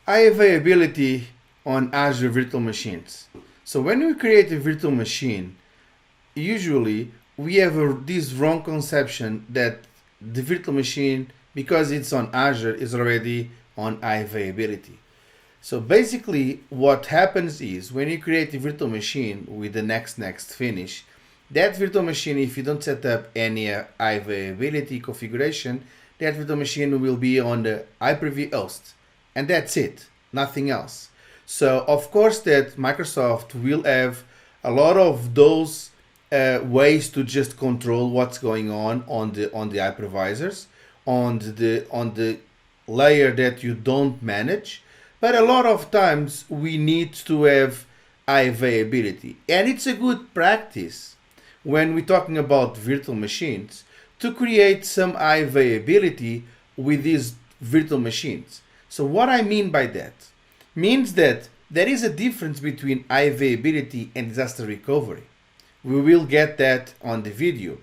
High availability on Azure virtual machines. So when we create a virtual machine, usually we have this wrong conception that the virtual machine, because it's on Azure, is already on high availability. So basically what happens is when you create a virtual machine with the next finish, that virtual machine, if you don't set up any high availability configuration, that virtual machine will be on the Hyper-V host. And that's it, nothing else. So of course that Microsoft will have a lot of those ways to just control what's going on the hypervisors, on the layer that you don't manage. But a lot of times we need to have high availability, and it's a good practice when we're talking about virtual machines to create some high availability with these virtual machines. So what I mean by that means that there is a difference between high availability and disaster recovery. We will get that on the video.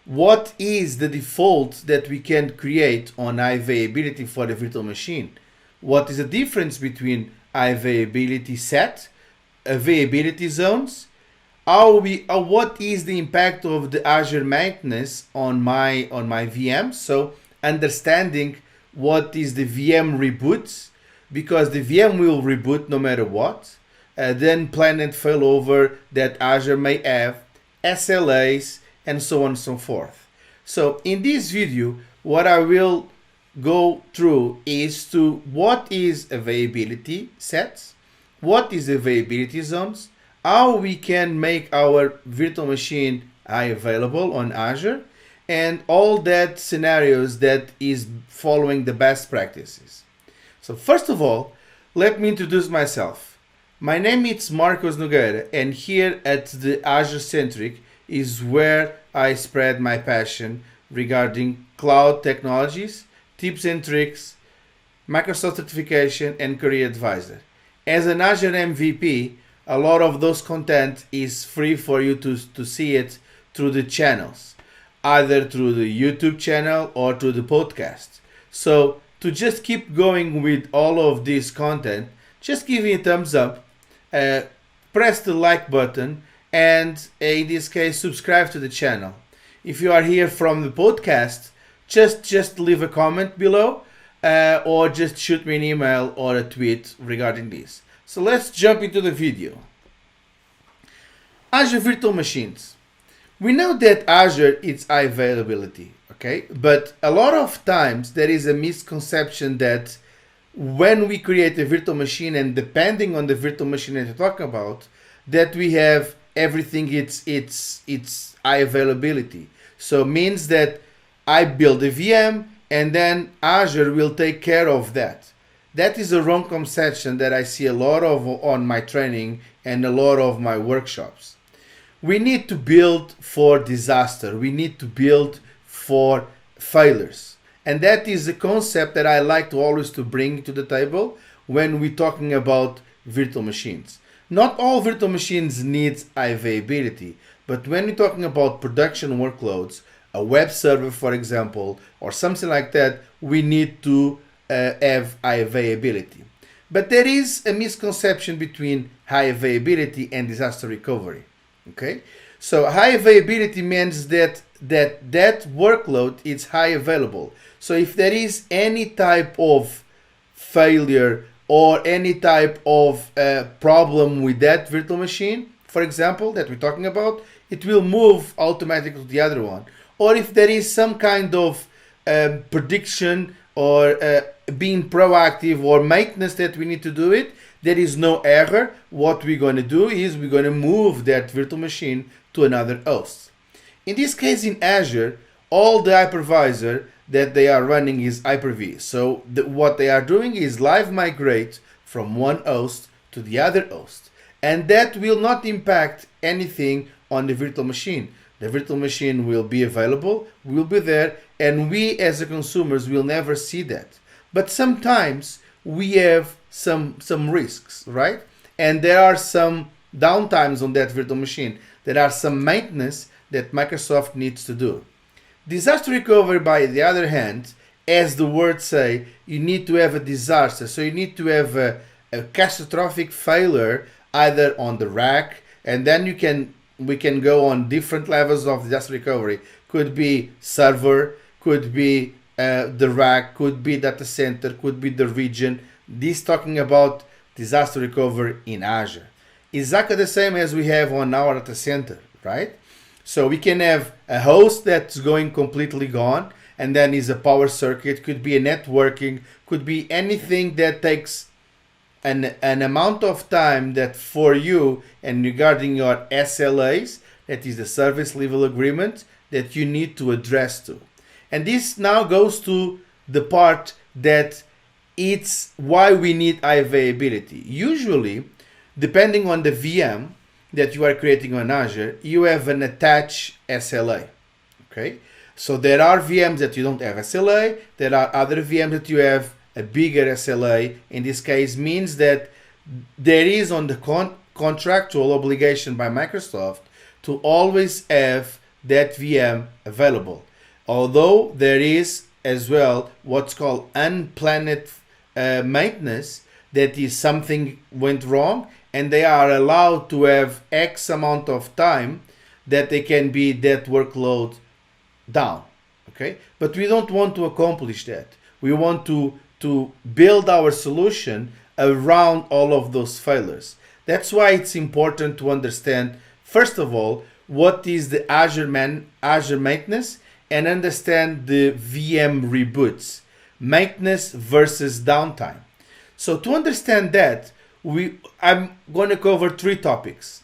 What is the default that we can create on high availability for the virtual machine? What is the difference between high availability set, availability zones? What is the impact of the Azure maintenance on my VM? So understanding what is the VM reboots, because the VM will reboot no matter what. Then planned failover that Azure may have, SLAs, and so on and so forth. So in this video, what I will go through is to what is availability sets, what is availability zones, how we can make our virtual machine high available on Azure, and all that scenarios that is following the best practices. So first of all, let me introduce myself. My name is Marcos Nogueira, and here at the Azure Centric is where I spread my passion regarding cloud technologies, tips and tricks, Microsoft certification, and career advisor. As an Azure MVP, a lot of those content is free for you to see it through the channels, either through the YouTube channel or through the podcast. So to just keep going with all of this content, just give me a thumbs up, press the like button, and in this case, subscribe to the channel. If you are here from the podcast, just leave a comment below, or just shoot me an email or a tweet regarding this. So let's jump into the video. Azure Virtual Machines. We know that Azure is high availability, okay? But a lot of times there is a misconception that when we create a virtual machine, and depending on the virtual machine that you talk about, that we have everything it's high availability. So it means that I build a VM and then Azure will take care of that. That is a wrong conception that I see a lot of on my training and a lot of my workshops. We need to build for disaster. We need to build for failures. And that is a concept that I like to always to bring to the table when we're talking about virtual machines. Not all virtual machines need high availability, but when we're talking about production workloads, a web server, for example, or something like that, we need to have high availability. But there is a misconception between high availability and disaster recovery. Okay, so high availability means that workload is high available. So if there is any type of failure or any type of problem with that virtual machine, for example, that we're talking about, it will move automatically to the other one. Or if there is some kind of prediction or being proactive or maintenance that we need to do it, there is no error. What we're going to do is we're going to move that virtual machine to another host. In this case, in Azure, all the hypervisor that they are running is Hyper-V. So what they are doing is live migrate from one host to the other host. And that will not impact anything on the virtual machine. The virtual machine will be available, will be there, and we as the consumers will never see that. But sometimes we have some risks, right? And there are some downtimes on that virtual machine. There are some maintenance that Microsoft needs to do. Disaster recovery, by the other hand, as the words say, you need to have a disaster. So you need to have a catastrophic failure either on the rack, and then we can go on different levels of disaster recovery. Could be server, could be the rack, could be data center, could be the region. This talking about disaster recovery in Azure. Exactly the same as we have on our data center, right? So we can have a host that's going completely gone, and then is a power circuit, could be a networking, could be anything that takes an amount of time that for you and regarding your SLAs, that is the service level agreement, that you need to address to. And this now goes to the part that it's why we need high availability. Usually, depending on the VM that you are creating on Azure, you have an attached SLA, okay? So there are VMs that you don't have SLA, there are other VMs that you have a bigger SLA. In this case means that there is on the contractual obligation by Microsoft to always have that VM available. Although there is as well what's called unplanned maintenance, that is something went wrong and they are allowed to have X amount of time that they can be that workload down, okay? But we don't want to accomplish that. We want to build our solution around all of those failures. That's why it's important to understand, first of all, what is the Azure maintenance, and understand the VM reboots, maintenance versus downtime. So to understand that, I'm going to cover 3 topics.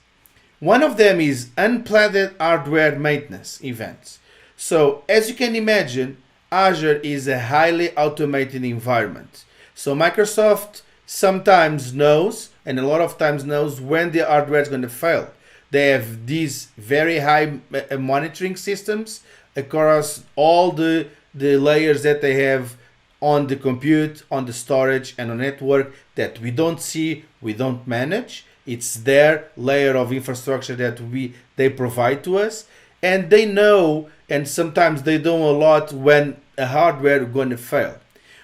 One of them is unplanned hardware maintenance events. So as you can imagine, Azure is a highly automated environment. So Microsoft sometimes knows, and a lot of times knows, when the hardware is going to fail. They have these very high monitoring systems across all the layers that they have on the compute, on the storage, and on network that we don't see, we don't manage. It's their layer of infrastructure that they provide to us, and they know, and sometimes they do a lot when a hardware is going to fail.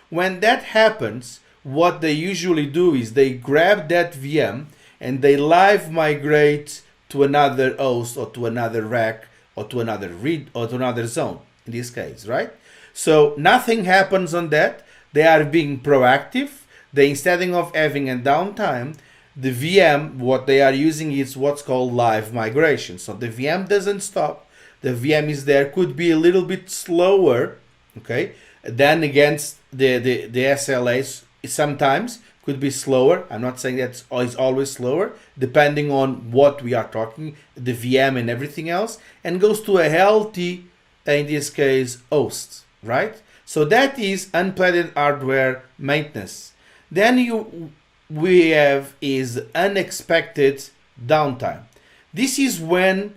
When that happens, what they usually do is they grab that VM and they live migrate to another host or to another rack or to another read or to another zone in this case, right? So nothing happens on that. They are being proactive. They, instead of having a downtime, the VM, what they are using is what's called live migration. So the VM doesn't stop. The VM is there, could be a little bit slower, okay, than against the SLAs. Sometimes could be slower. I'm not saying that it's always slower, depending on what we are talking, the VM and everything else, and goes to a healthy, in this case, host, right? So that is unplanned hardware maintenance. Then we have is unexpected downtime. This is when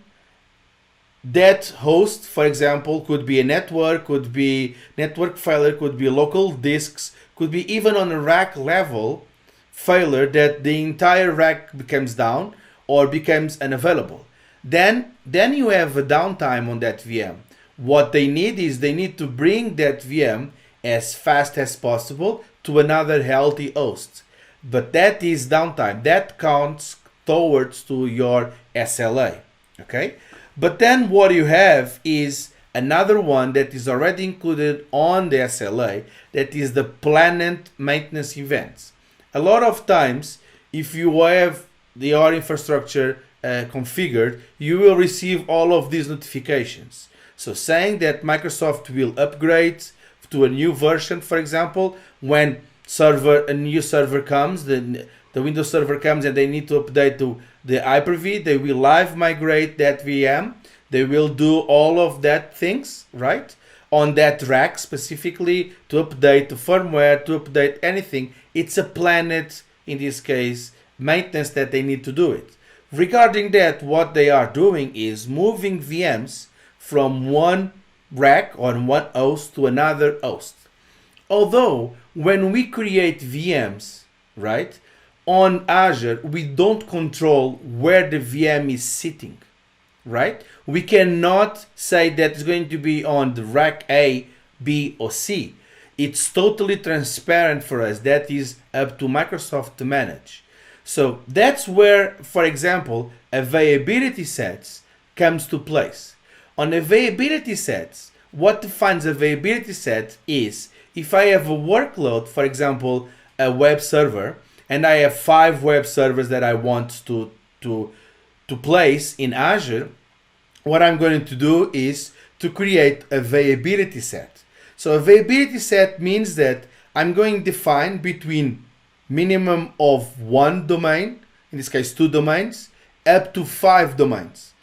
that host, for example, could be a network, could be network failure, could be local disks, could be even on a rack level failure that the entire rack becomes down or becomes unavailable. Then you have a downtime on that VM. What they need is they need to bring that VM as fast as possible to another healthy host. But that is downtime. That counts towards to your SLA. Okay? But then what you have is another one that is already included on the SLA, that is the planned maintenance events. A lot of times, if you have your infrastructure configured, you will receive all of these notifications. So saying that Microsoft will upgrade to a new version, for example, when a new server comes, the Windows server comes and they need to update to the Hyper-V, they will live migrate that VM. They will do all of that things, right? On that rack specifically to update the firmware, to update anything. It's a planned, in this case, maintenance that they need to do it. Regarding that, what they are doing is moving VMs from one rack on one host to another host. Although when we create VMs, right, on Azure, we don't control where the VM is sitting, right? We cannot say that it's going to be on the rack A, B, or C. It's totally transparent for us. That is up to Microsoft to manage. So that's where, for example, availability sets comes to place. On availability sets, what defines availability set is if I have a workload, for example, a web server, and I have 5 web servers that I want to place in Azure, what I'm going to do is to create availability set. So availability set means that I'm going to define between minimum of 1 domain, in this case 2 domains, up to 5 domains.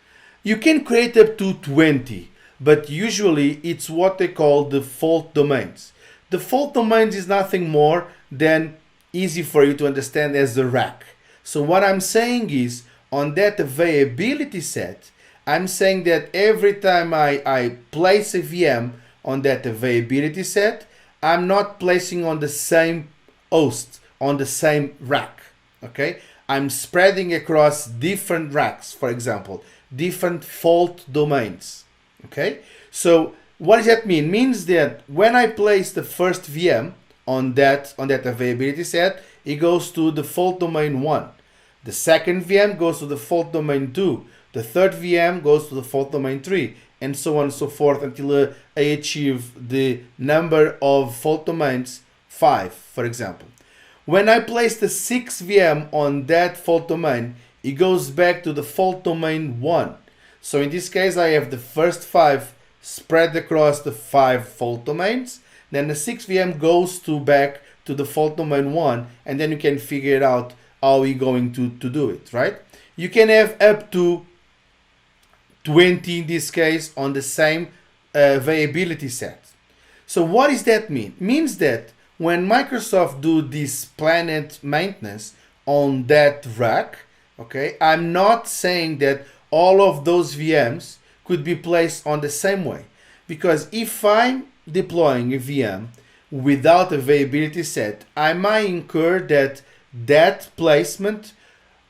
You can create up to 20, but usually it's what they call default domains. Default domains is nothing more than easy for you to understand as a rack. So what I'm saying is on that availability set, I'm saying that every time I place a VM on that availability set, I'm not placing on the same host, on the same rack, okay? I'm spreading across different racks, for example, different fault domains, okay? So what does that mean? It means that when I place the first VM on that availability set, it goes to the fault domain 1. The second VM goes to the fault domain 2. The third VM goes to the fault domain 3, and so on and so forth until I achieve the number of fault domains 5, for example. When I place the 6th VM on that fault domain, it goes back to the fault domain 1. So in this case, I have the first 5 spread across the 5 fault domains. Then the 6th VM goes back to the fault domain 1, and then you can figure it out how we're going to do it, right? You can have up to 20 in this case on the same availability set. So what does that mean? It means that when Microsoft do this planned maintenance on that rack, okay, I'm not saying that all of those VMs could be placed on the same way, because if I'm deploying a VM without availability set, I might incur that placement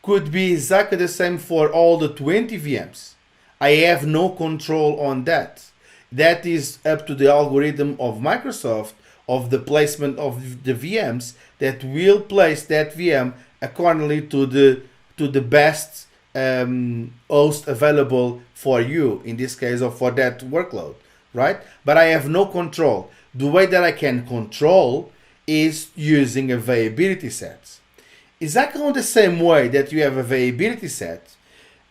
could be exactly the same for all the 20 VMs. I have no control on that. That is up to the algorithm of Microsoft of the placement of the VMs that will place that VM accordingly to the best host available for you, in this case, or for that workload, right? But I have no control. The way that I can control is using availability sets. Exactly on the same way that you have availability set,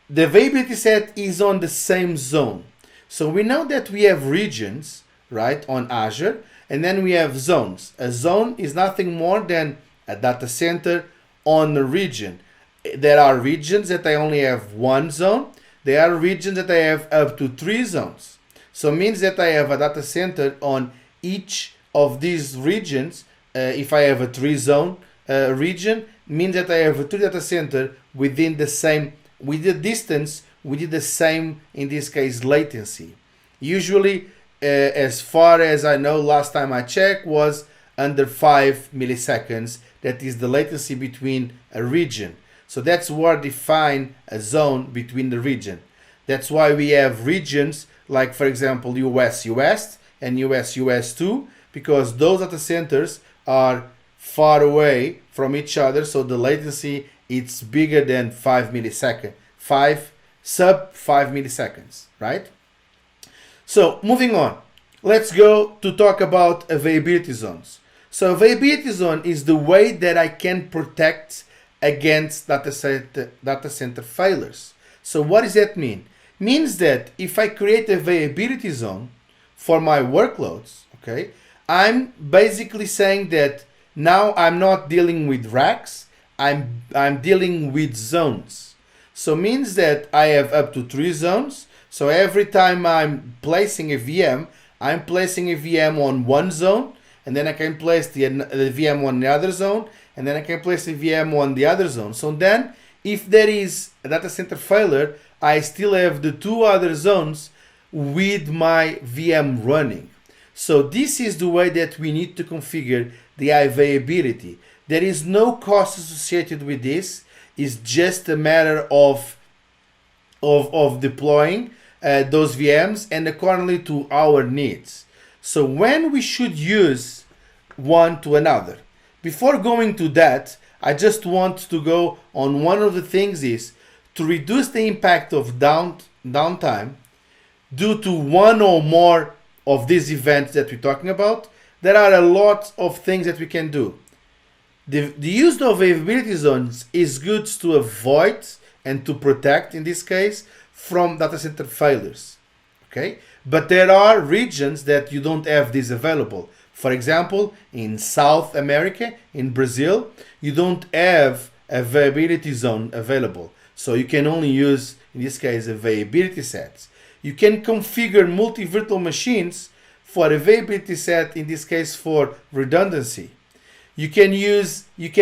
the availability set is on the same zone. So we know that we have regions, right, on Azure, and then we have zones. A zone is nothing more than a data center on a region. There are regions that I only have 1 zone. There are regions that I have up to 3 zones. So it means that I have a data center on each of these regions. If I have a 3 zone region, means that I have a 3 data center within the same, with the distance, within the same, in this case, latency. Usually, as far as I know, last time I checked was under 5 milliseconds. That is the latency between a region. So that's what define a zone between the region. That's why we have regions like, for example, US and US2, because those data centers are far away from each other, so the latency it's bigger than 5 milliseconds, sub 5 milliseconds, right? So moving on, let's go to talk about availability zones. So availability zone is the way that I can protect against data center failures. So what does that mean? It means that if I create a availability zone for my workloads, okay, I'm basically saying that now I'm not dealing with racks, I'm dealing with zones. So means that I have up to 3 zones. So every time I'm placing a VM, I'm placing a VM on one zone, and then I can place the VM on the other zone, and then I can place a VM on the other zone. So then if there is a data center failure, I still have the 2 other zones with my VM running. So this is the way that we need to configure the availability. There is no cost associated with this. It's just a matter of deploying those VMs and accordingly to our needs. So when we should use one to another. Before going to that, I just want to go on one of the things is to reduce the impact of downtime due to one or more of these events that we're talking about. There are a lot of things that we can do. The use of availability zones is good to avoid and to protect, in this case, from data center failures. Okay, but there are regions that you don't have this available. For example, in South America, in Brazil, you don't have availability zone available. So you can only use, in this case, availability sets. You can configure multi-virtual machines for availability set, in this case for redundancy. You can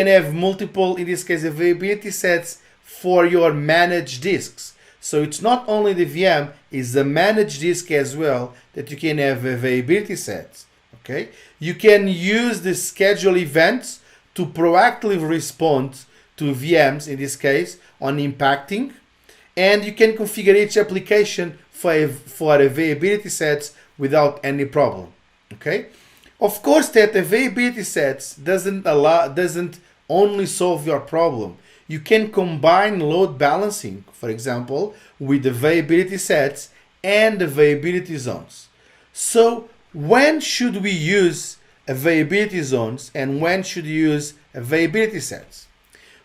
have multiple, in this case, availability sets for your managed disks. So it's not only the VM, it's the managed disk as well that you can have availability sets. Okay? You can use the schedule events to proactively respond to VMs, in this case, on impacting. And you can configure each application for availability sets without any problem. Okay? Of course, that availability sets doesn't only solve your problem. You can combine load balancing, for example, with availability sets and availability zones. So when should we use availability zones and when should you use availability sets?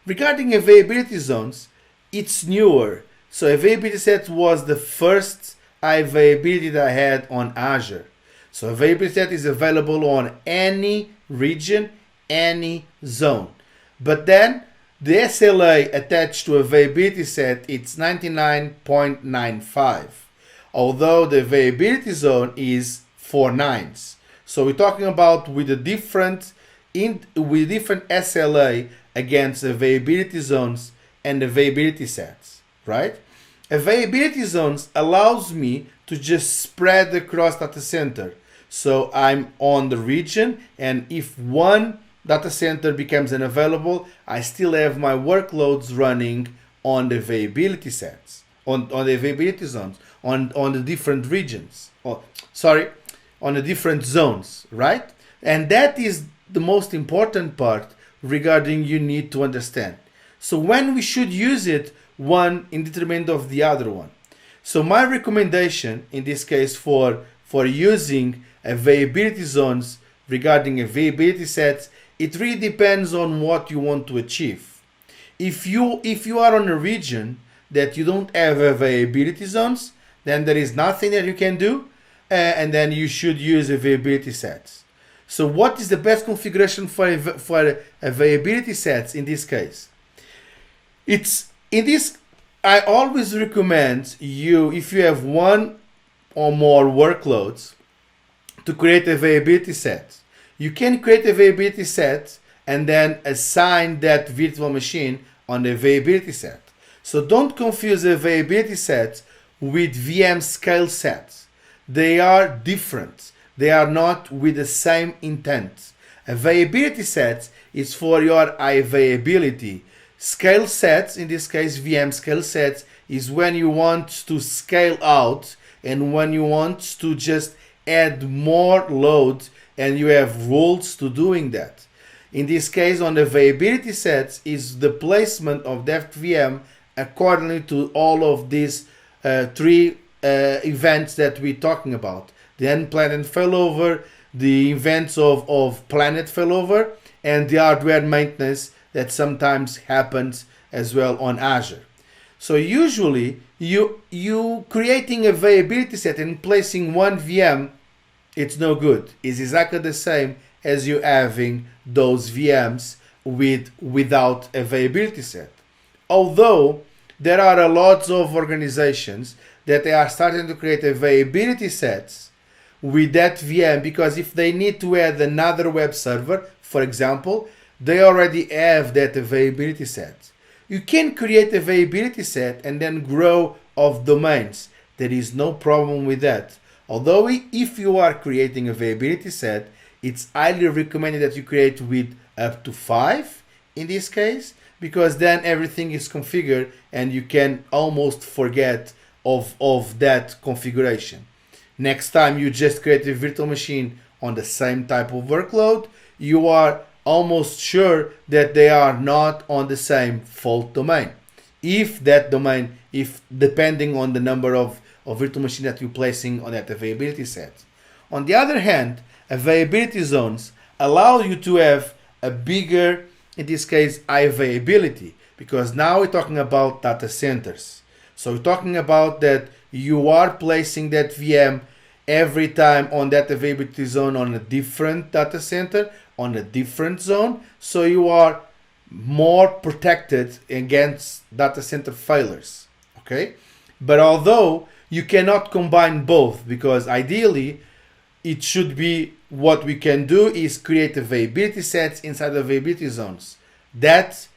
Regarding availability zones, it's newer. So availability set was the first availability that I had on Azure. So availability set is available on any region, any zone. But then the SLA attached to availability set, it's 99.95, although the availability zone is 4 nines. So we're talking about with a different SLA against availability zones and availability sets, right? Availability zones allows me to just spread across data center. So I'm on the region, and if one data center becomes unavailable, I still have my workloads running on the availability sets, on the availability zones, on the different regions. On the different zones, right? And that is the most important part regarding you need to understand. So when we should use it, one in detriment of the other one. So my recommendation in this case for using availability zones regarding availability sets, it really depends on what you want to achieve. If you are on a region that you don't have availability zones, then there is nothing that you can do, and then you should use availability sets. So what is the best configuration for availability sets in this case? I always recommend you, if you have one or more workloads, to create availability sets. You can create availability set and then assign that virtual machine on the availability set. So don't confuse availability sets with VM scale sets. They are different. They are not with the same intent. Availability sets is for your availability. Scale sets, in this case VM scale sets, is when you want to scale out and when you want to just add more load and you have rules to doing that. In this case, on the availability sets is the placement of that VM accordingly to all of these three events that we're talking about. The unplanned failover, the events of planet failover, and the hardware maintenance that sometimes happens as well on Azure. So usually you creating availability set and placing one VM, it's no good. It's exactly the same as you having those VMs without availability set. Although there are a lot of organizations that they are starting to create availability sets with that VM, because if they need to add another web server, for example, they already have that availability set. You can create availability set and then grow of domains. There is no problem with that. Although if you are creating availability set, it's highly recommended that you create with up to 5 in this case, because then everything is configured and you can almost forget of that configuration. Next time you just create a virtual machine on the same type of workload, you are almost sure that they are not on the same fault domain. If that domain, if depending on the number of virtual machine that you're placing on that availability set. On the other hand, availability zones allow you to have a bigger, in this case, availability, because now we're talking about data centers. So we're talking about that you are placing that VM every time on that availability zone on a different data center, on a different zone, so you are more protected against data center failures. Okay, but although you cannot combine both, because ideally it should be, what we can do is create availability sets inside availability zones. That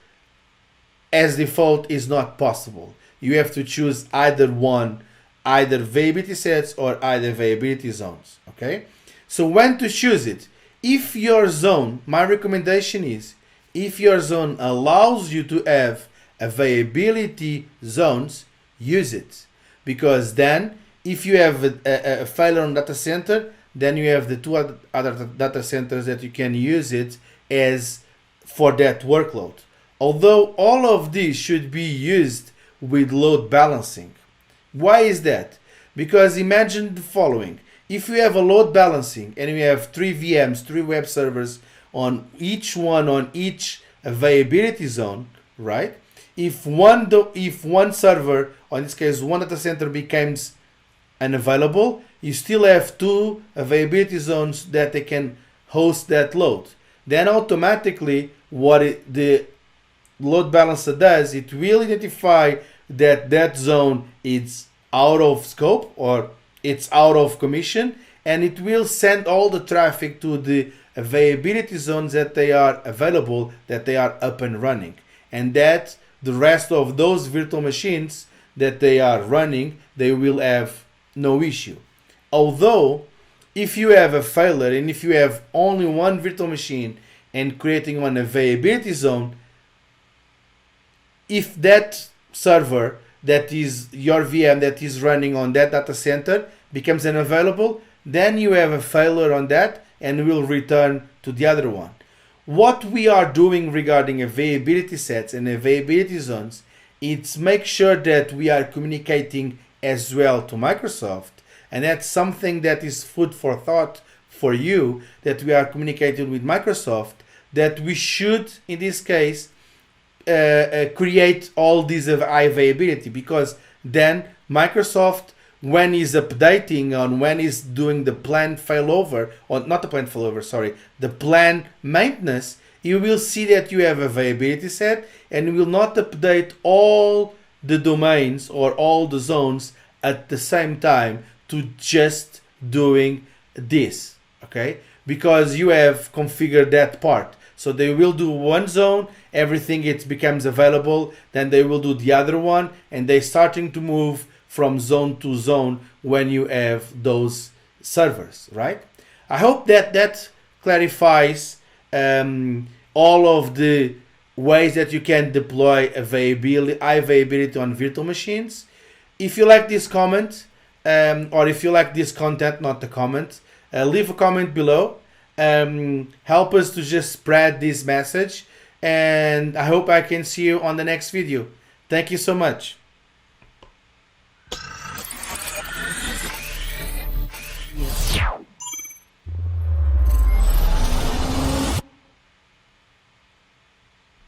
as default is not possible. You have to choose either one, either availability sets or either availability zones. Okay, so when to choose it? If your zone, my recommendation is, if your zone allows you to have availability zones, use it. Because then if you have a failure on data center, then you have the two other data centers that you can use it as for that workload. Although all of these should be used with load balancing. Why is that? Because imagine the following. If you have a load balancing and you have 3 VMs, 3 web servers on each availability zone, right? If one server, or in this case one data center, becomes unavailable, you still have 2 availability zones that they can host that load. Then automatically what the load balancer does, it will identify that zone is out of scope or it's out of commission, and it will send all the traffic to the availability zones that they are available, that they are up and running, and that the rest of those virtual machines that they are running, they will have no issue. Although if you have a failure and if you have only one virtual machine and creating one availability zone, if that server that is your VM that is running on that data center becomes unavailable, then you have a failure on that and will return to the other one. What we are doing regarding availability sets and availability zones, it's make sure that we are communicating as well to Microsoft, and that's something that is food for thought for you, that we are communicating with Microsoft, that we should in this case create all this availability, because then Microsoft, when is updating on, when is doing the planned failover, or not the planned failover, sorry, the planned maintenance, you will see that you have availability set and will not update all the domains or all the zones at the same time to just doing this, okay? Because you have configured that part. So they will do one zone, everything it becomes available, then they will do the other one, and they're starting to move from zone to zone when you have those servers, right? I hope that clarifies all of the ways that you can deploy availability on virtual machines. If you like this comment, or if you like this content, not the comment, leave a comment below. Help us to just spread this message, and I hope I can see you on the next video. Thank you so much.